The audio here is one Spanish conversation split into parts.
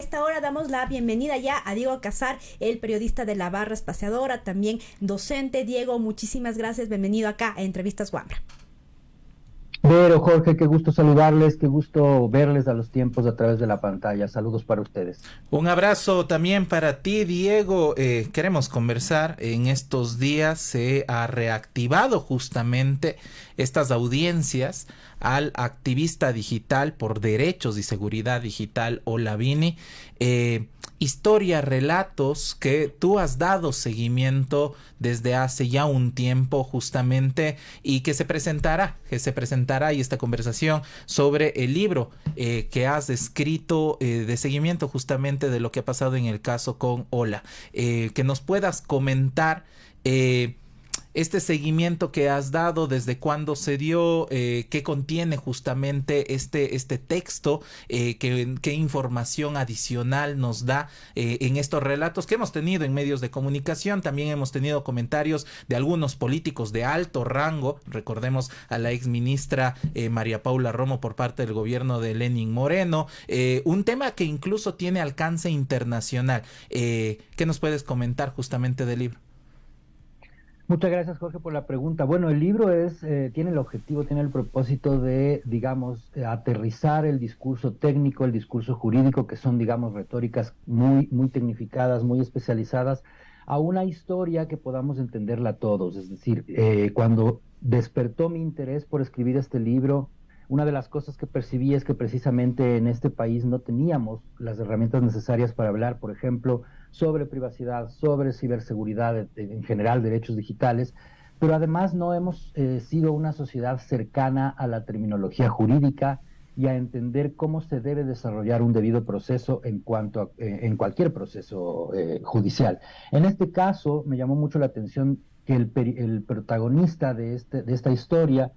esta hora damos la bienvenida ya a Diego Casar, el periodista de La Barra Espaciadora, también docente. Diego, muchísimas gracias, bienvenido acá a Entrevistas Wambra. Vero, Jorge, qué gusto saludarles, qué gusto verles a los tiempos a través de la pantalla. Saludos para ustedes. Un abrazo también para ti, Diego. Queremos conversar. En estos días se ha reactivado justamente estas audiencias al activista digital por derechos y seguridad digital, Olavini. Historia, relatos que tú has dado seguimiento desde hace ya un tiempo justamente y que se presentará y esta conversación sobre el libro que has escrito de seguimiento justamente de lo que ha pasado en el caso con Ola. Que nos puedas comentar este seguimiento que has dado, desde cuándo se dio, qué contiene justamente este texto, qué información adicional nos da en estos relatos que hemos tenido en medios de comunicación. También hemos tenido comentarios de algunos políticos de alto rango. Recordemos a la ex ministra María Paula Romo por parte del gobierno de Lenín Moreno, un tema que incluso tiene alcance internacional. ¿Qué nos puedes comentar justamente del libro? Muchas gracias, Jorge, por la pregunta. Bueno, el libro tiene el objetivo, tiene el propósito de, digamos, aterrizar el discurso técnico, el discurso jurídico, que son, digamos, retóricas muy tecnificadas, muy especializadas, a una historia que podamos entenderla todos. Es decir, cuando despertó mi interés por escribir este libro, una de las cosas que percibí es que precisamente en este país no teníamos las herramientas necesarias para hablar, por ejemplo, sobre privacidad, sobre ciberseguridad, en general derechos digitales, pero además no hemos sido una sociedad cercana a la terminología jurídica y a entender cómo se debe desarrollar un debido proceso en en cualquier proceso judicial. En este caso me llamó mucho la atención que el protagonista de esta historia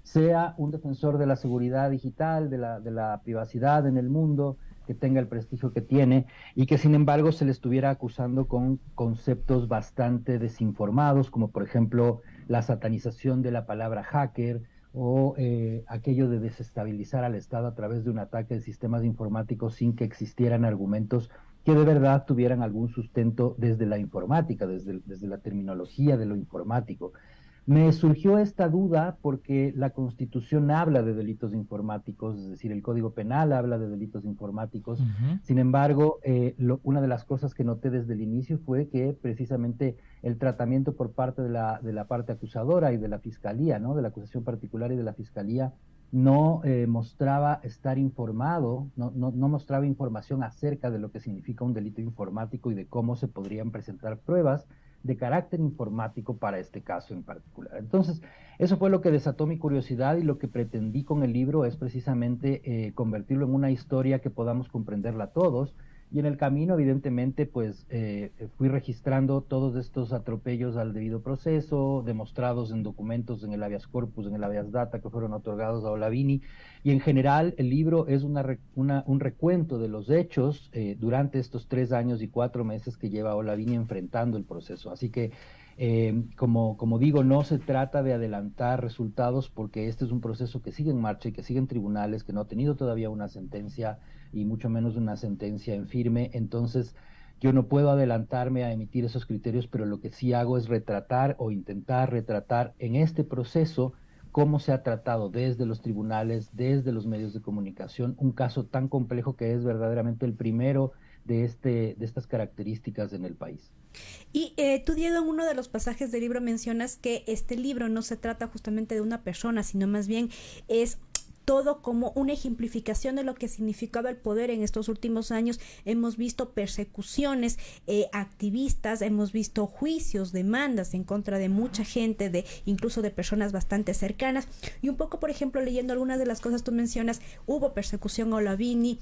sea un defensor de la seguridad digital, de la privacidad en el mundo, que tenga el prestigio que tiene, y que sin embargo se le estuviera acusando con conceptos bastante desinformados, como por ejemplo la satanización de la palabra hacker, o aquello de desestabilizar al Estado a través de un ataque de sistemas informáticos sin que existieran argumentos que de verdad tuvieran algún sustento desde la informática, desde la terminología de lo informático. Me surgió esta duda porque la Constitución habla de delitos informáticos, es decir, el Código Penal habla de delitos informáticos. Sin embargo, una de las cosas que noté desde el inicio fue que precisamente el tratamiento por parte de la parte acusadora y de la Fiscalía, ¿no?, de la acusación particular y de la Fiscalía, no mostraba estar informado, no mostraba información acerca de lo que significa un delito informático y de cómo se podrían presentar pruebas de carácter informático para este caso en particular. Entonces, eso fue lo que desató mi curiosidad, y lo que pretendí con el libro es precisamente convertirlo en una historia que podamos comprenderla todos, y en el camino, evidentemente, pues fui registrando todos estos atropellos al debido proceso, demostrados en documentos en el habeas corpus, en el habeas data, que fueron otorgados a Olavini, y en general el libro es un recuento de los hechos durante estos 3 años y 4 meses que lleva Olavini enfrentando el proceso. Así que, como digo, no se trata de adelantar resultados, porque este es un proceso que sigue en marcha y que sigue en tribunales, que no ha tenido todavía una sentencia, y mucho menos una sentencia en firme. Entonces yo no puedo adelantarme a emitir esos criterios, pero lo que sí hago es retratar o intentar retratar en este proceso cómo se ha tratado desde los tribunales, desde los medios de comunicación, un caso tan complejo que es verdaderamente el primero de estas características en el país. Y tú, Diego, en uno de los pasajes del libro mencionas que este libro no se trata justamente de una persona, sino más bien es todo como una ejemplificación de lo que significaba el poder en estos últimos años. Hemos visto persecuciones activistas, hemos visto juicios, demandas en contra de mucha gente, incluso de personas bastante cercanas. Y un poco, por ejemplo, leyendo algunas de las cosas tú mencionas, hubo persecución a Olavini,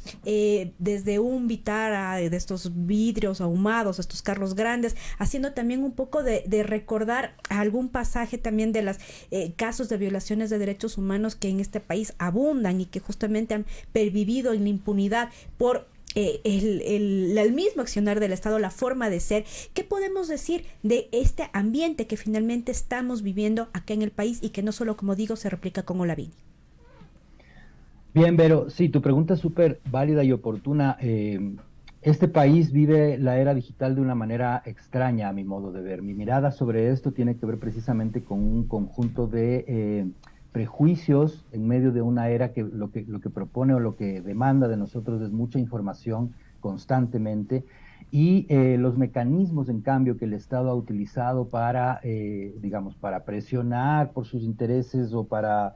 desde un Vitara, de estos vidrios ahumados, estos carros grandes, haciendo también un poco de recordar algún pasaje también de los casos de violaciones de derechos humanos que en este país abundan y que justamente han pervivido en la impunidad por el mismo accionar del Estado, la forma de ser. ¿Qué podemos decir de este ambiente que finalmente estamos viviendo acá en el país y que no solo, como digo, se replica con Olavini? Bien, Vero, sí, tu pregunta es súper válida y oportuna. Este país vive la era digital de una manera extraña a mi modo de ver. Mi mirada sobre esto tiene que ver precisamente con un conjunto de prejuicios en medio de una era que lo que propone o lo que demanda de nosotros es mucha información constantemente y los mecanismos, en cambio, que el Estado ha utilizado para, digamos, para presionar por sus intereses o para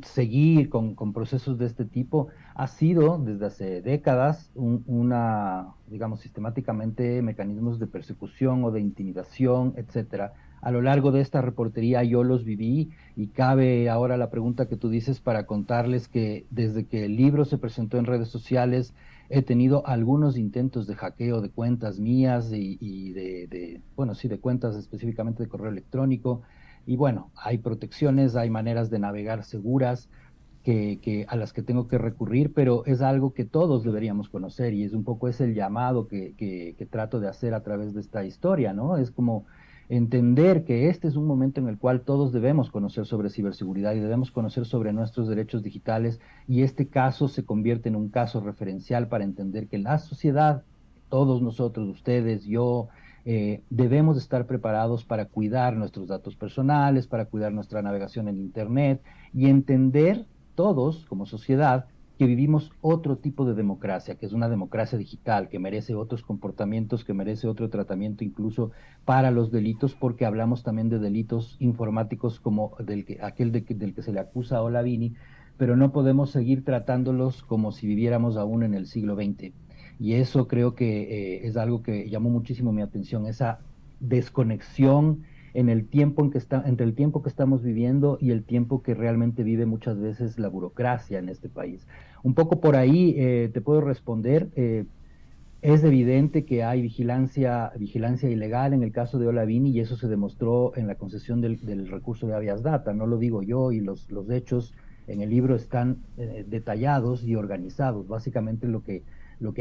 seguir con procesos de este tipo ha sido desde hace décadas digamos, sistemáticamente mecanismos de persecución o de intimidación, etcétera. A lo largo de esta reportería yo los viví y cabe ahora la pregunta que tú dices para contarles que desde que el libro se presentó en redes sociales he tenido algunos intentos de hackeo de cuentas mías y bueno, sí, de cuentas específicamente de correo electrónico. Y bueno, hay protecciones, hay maneras de navegar seguras a las que tengo que recurrir, pero es algo que todos deberíamos conocer y es un poco ese el llamado que trato de hacer a través de esta historia, ¿no? Es como entender que este es un momento en el cual todos debemos conocer sobre ciberseguridad y debemos conocer sobre nuestros derechos digitales y este caso se convierte en un caso referencial para entender que la sociedad, todos nosotros, ustedes, yo, debemos estar preparados para cuidar nuestros datos personales, para cuidar nuestra navegación en Internet y entender todos como sociedad que vivimos otro tipo de democracia, que es una democracia digital, que merece otros comportamientos, que merece otro tratamiento incluso para los delitos, porque hablamos también de delitos informáticos como del que se le acusa a Olavini, pero no podemos seguir tratándolos como si viviéramos aún en el siglo XX. Y eso creo que es algo que llamó muchísimo mi atención, esa desconexión en el tiempo entre el tiempo que estamos viviendo y el tiempo que realmente vive muchas veces la burocracia en este país. Un poco por ahí te puedo responder. Es evidente que hay vigilancia ilegal en el caso de Olavini y eso se demostró en la concesión del recurso de habeas data. No lo digo yo y los hechos en el libro están detallados y organizados. Básicamente lo que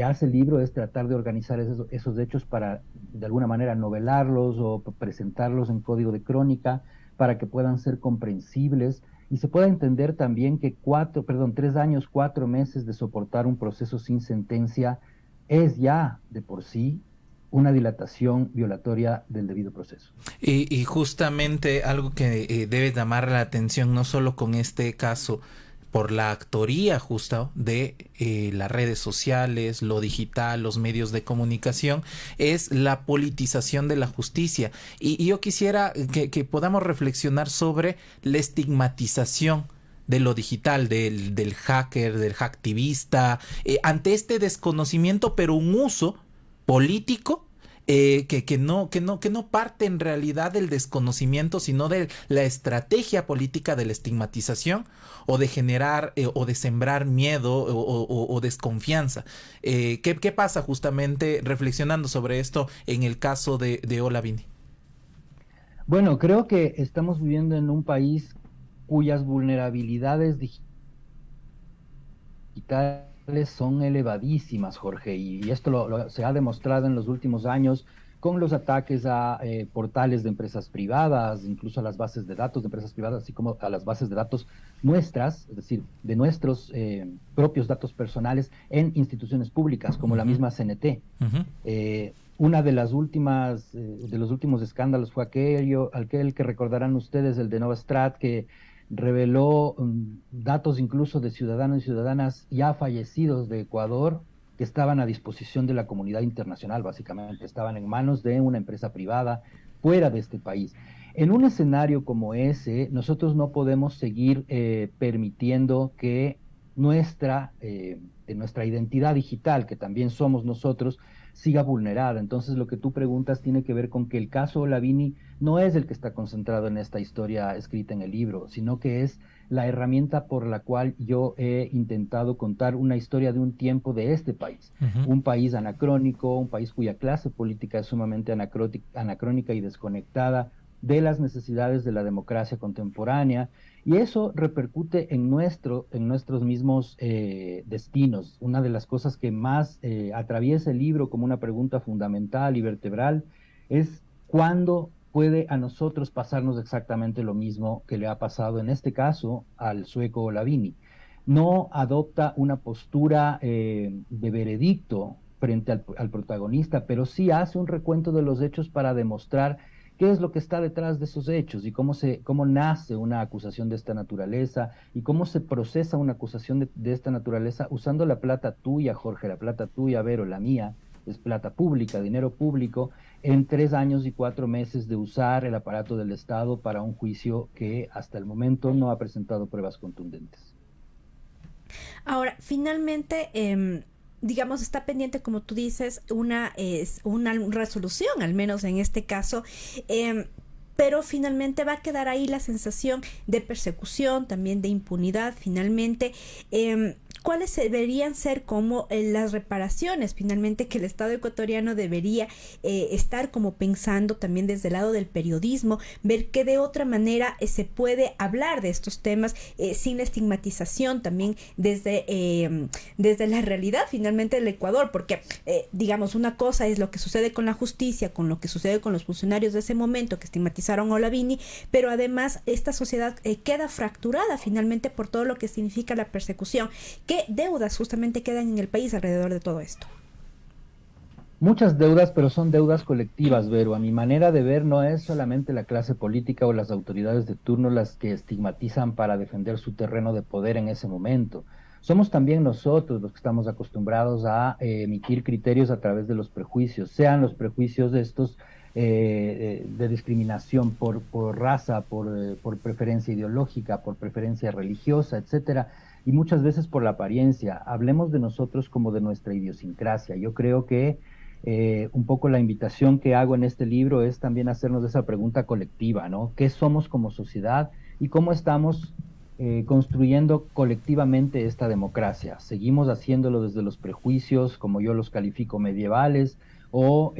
hace el libro es tratar de organizar esos hechos para, de alguna manera, novelarlos o presentarlos en código de crónica para que puedan ser comprensibles y se pueda entender también que 3 años, 4 meses de soportar un proceso sin sentencia es ya de por sí una dilatación violatoria del debido proceso. Y justamente algo que debe llamar la atención, no solo con este caso, por la actoría justo de las redes sociales, lo digital, los medios de comunicación, es la politización de la justicia. Y yo quisiera que podamos reflexionar sobre la estigmatización de lo digital, del hacker, del hacktivista, ante este desconocimiento, pero un uso político que no parte en realidad del desconocimiento, sino de la estrategia política de la estigmatización o de generar o de sembrar miedo o desconfianza. ¿Qué pasa justamente reflexionando sobre esto en el caso de Olavini? Bueno, creo que estamos viviendo en un país cuyas vulnerabilidades digitales son elevadísimas, Jorge, y esto se ha demostrado en los últimos años con los ataques a portales de empresas privadas, incluso a las bases de datos de empresas privadas, así como a las bases de datos nuestras, es decir, de nuestros propios datos personales en instituciones públicas, como la misma CNT. Una de las últimas, de los últimos escándalos fue aquel que recordarán ustedes, el de Novastrat, que reveló datos incluso de ciudadanos y ciudadanas ya fallecidos de Ecuador que estaban a disposición de la comunidad internacional, básicamente, estaban en manos de una empresa privada fuera de este país. En un escenario como ese, nosotros no podemos seguir permitiendo que nuestra identidad digital, que también somos nosotros, siga vulnerada. Entonces, lo que tú preguntas tiene que ver con que el caso Olavini no es el que está concentrado en esta historia escrita en el libro, sino que es la herramienta por la cual yo he intentado contar una historia de un tiempo de este país, un país anacrónico, un país cuya clase política es sumamente anacrónica y desconectada de las necesidades de la democracia contemporánea, y eso repercute en nuestros mismos destinos. Una de las cosas que más atraviesa el libro como una pregunta fundamental y vertebral es cuándo puede a nosotros pasarnos exactamente lo mismo que le ha pasado en este caso al sueco Olavini. no adopta una postura de veredicto frente al protagonista, pero sí hace un recuento de los hechos para demostrar qué es lo que está detrás de esos hechos y cómo nace una acusación de esta naturaleza y cómo se procesa una acusación de esta naturaleza usando la plata tuya, Jorge, la plata tuya, Vero, la mía, es plata pública, dinero público, en 3 años y 4 meses de usar el aparato del Estado para un juicio que hasta el momento no ha presentado pruebas contundentes. Ahora, finalmente, digamos, está pendiente, como tú dices, una resolución, al menos en este caso, pero finalmente va a quedar ahí la sensación de persecución, también de impunidad, finalmente. ¿Cuáles deberían ser como las reparaciones finalmente que el Estado ecuatoriano debería estar como pensando también desde el lado del periodismo, ver que de otra manera se puede hablar de estos temas sin la estigmatización, también desde la realidad finalmente del Ecuador? Porque digamos, una cosa es lo que sucede con la justicia, con lo que sucede con los funcionarios de ese momento que estigmatizaron a Olavini, pero además esta sociedad queda fracturada finalmente por todo lo que significa la persecución. ¿Qué deudas justamente quedan en el país alrededor de todo esto? Muchas deudas, pero son deudas colectivas, Vero. A mi manera de ver, no es solamente la clase política o las autoridades de turno las que estigmatizan para defender su terreno de poder en ese momento. Somos también nosotros los que estamos acostumbrados a emitir criterios a través de los prejuicios, sean los prejuicios de estos de discriminación por raza, por preferencia ideológica, por preferencia religiosa, etcétera, y muchas veces por la apariencia. Hablemos de nosotros como de nuestra idiosincrasia. Yo creo que un poco la invitación que hago en este libro es también hacernos esa pregunta colectiva, ¿no? ¿Qué somos como sociedad y cómo estamos construyendo colectivamente esta democracia? ¿Seguimos haciéndolo desde los prejuicios, como yo los califico, medievales, o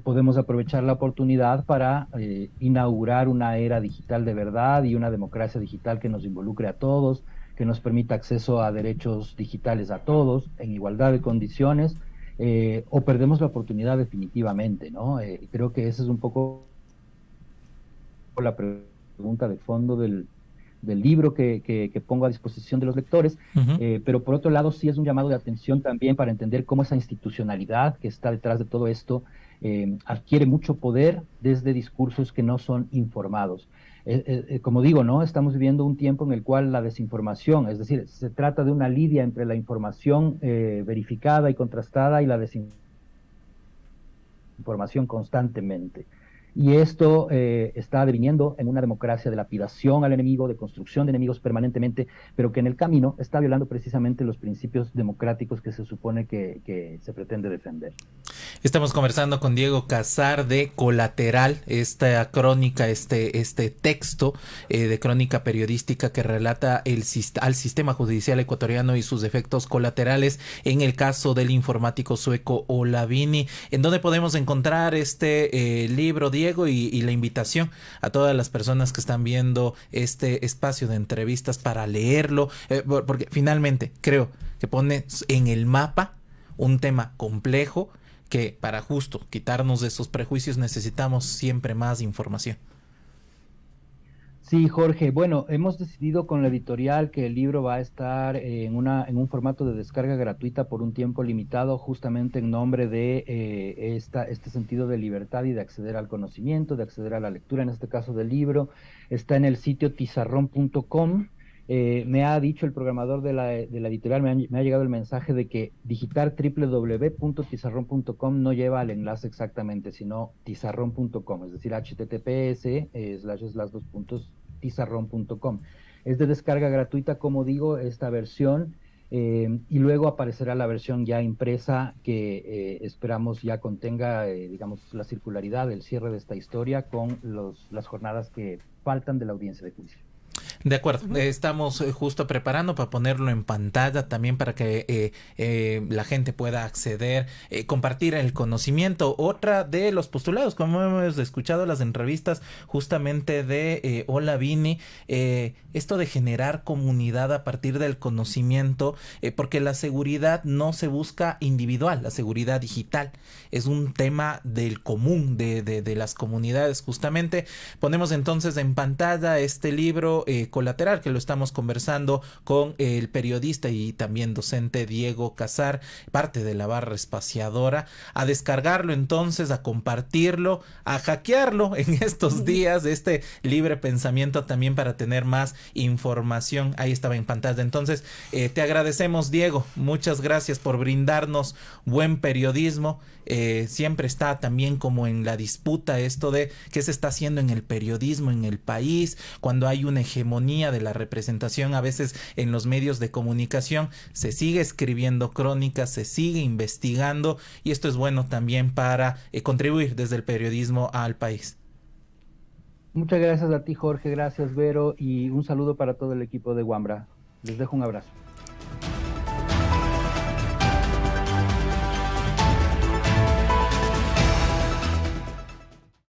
podemos aprovechar la oportunidad para inaugurar una era digital de verdad y una democracia digital que nos involucre a todos, que nos permita acceso a derechos digitales a todos, en igualdad de condiciones, o perdemos la oportunidad definitivamente, ¿no? Creo que esa es un poco la pregunta de fondo del libro que pongo a disposición de los lectores, pero por otro lado sí es un llamado de atención también para entender cómo esa institucionalidad que está detrás de todo esto adquiere mucho poder desde discursos que no son informados. Como digo, ¿no? Estamos viviendo un tiempo en el cual la desinformación, es decir, se trata de una lidia entre la información verificada y contrastada y la desinformación constantemente. Y esto está deviniendo en una democracia de lapidación al enemigo, de construcción de enemigos permanentemente, pero que en el camino está violando precisamente los principios democráticos que se supone que se pretende defender. Estamos conversando con Diego Cassar de Colateral, esta crónica, este texto de crónica periodística que relata al sistema judicial ecuatoriano y sus efectos colaterales en el caso del informático sueco Olavini. ¿En dónde podemos encontrar este libro, Diego, y la invitación a todas las personas que están viendo este espacio de entrevistas para leerlo? Porque finalmente creo que pone en el mapa un tema complejo que para justo quitarnos de esos prejuicios necesitamos siempre más información. Sí, Jorge. Bueno, hemos decidido con la editorial que el libro va a estar en un formato de descarga gratuita por un tiempo limitado, justamente en nombre de este sentido de libertad y de acceder al conocimiento, de acceder a la lectura, en este caso del libro. Está en el sitio tizarrón.com. Me ha dicho el programador de la editorial, me ha llegado el mensaje de que digitar www.tizarrón.com no lleva al enlace exactamente, sino tizarrón.com, es decir, https://tizarrón.com. Es de descarga gratuita, como digo, esta versión, y luego aparecerá la versión ya impresa que esperamos ya contenga, digamos, la circularidad, el cierre de esta historia con las jornadas que faltan de la audiencia de juicio. De acuerdo, estamos justo preparando para ponerlo en pantalla también para que la gente pueda acceder, compartir el conocimiento. Otra de los postulados, como hemos escuchado las entrevistas justamente de Olavini, esto de generar comunidad a partir del conocimiento, porque la seguridad no se busca individual, la seguridad digital es un tema del común, de las comunidades. Justamente ponemos entonces en pantalla este libro, colateral, que lo estamos conversando con el periodista y también docente Diego Casar, parte de la Barra Espaciadora, a descargarlo entonces, a compartirlo, a hackearlo en estos días de este libre pensamiento también para tener más información. Ahí estaba en pantalla. Entonces, te agradecemos, Diego, muchas gracias por brindarnos buen periodismo. Siempre está también como en la disputa esto de qué se está haciendo en el periodismo en el país, cuando hay una hegemonía de la representación a veces en los medios de comunicación, se sigue escribiendo crónicas, se sigue investigando, y esto es bueno también para contribuir desde el periodismo al país. Muchas gracias a ti, Jorge, gracias, Vero, y un saludo para todo el equipo de Wambra. Les dejo un abrazo.